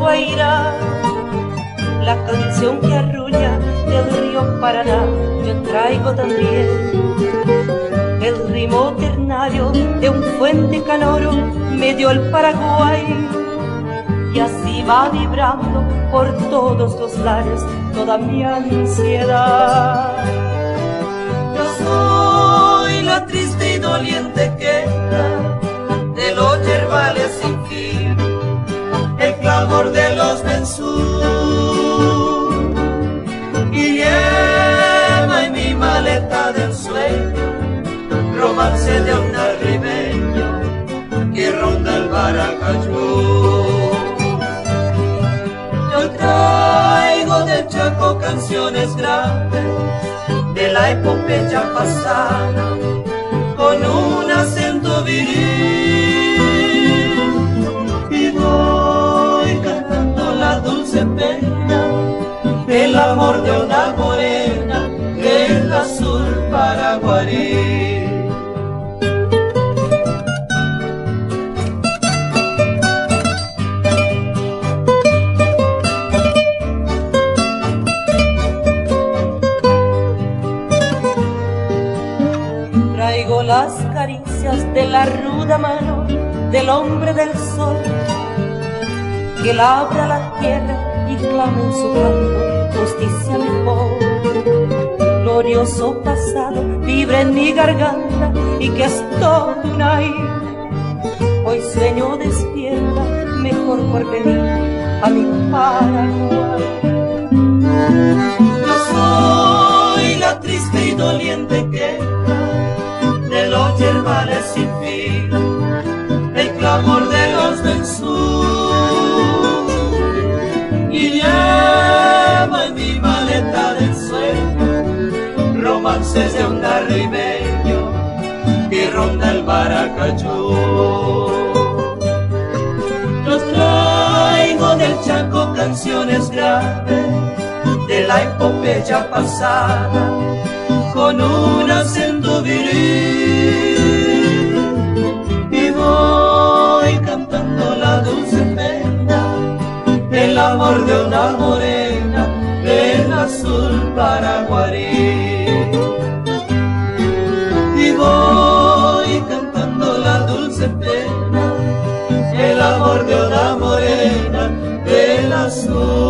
Guairá, la canción que arrulla del río Paraná. Yo traigo también el ritmo ternario de un fuente canoro medio el Paraguay, y así va vibrando por todos los lares toda mi ansiedad. Yo soy la triste y doliente queja de los yerbales sin fin, el clamor de los mensú, y lleva en mi maleta del sueño romance de un arribeño que ronda el Baracayú. Yo traigo del Chaco canciones grandes de la epopeya pasada con un acento viril, y voy cantando la dulce pena del amor de una morena del azul paraguarí. Traigo las caricias de la ruda mano del hombre del sol, que labra la tierra y clama en su canto justicia mejor. Glorioso pasado vibra en mi garganta y que es todo un aire. Hoy sueño despierta mejor porvenir a mi Paraguay. Yo soy la triste y doliente queja de los yerbales sin fin, el clamor de los mensú, y lleva en mi maleta del sueño romances de un arribeño que ronda el Baracayú. Yo traigo del Chaco canciones grandes de la epopeya pasada con un acento viril, y voy cantando la dulce pena del amor de una morena del azul paraguarí. Y voy cantando la dulce pena, el amor de una morena del azul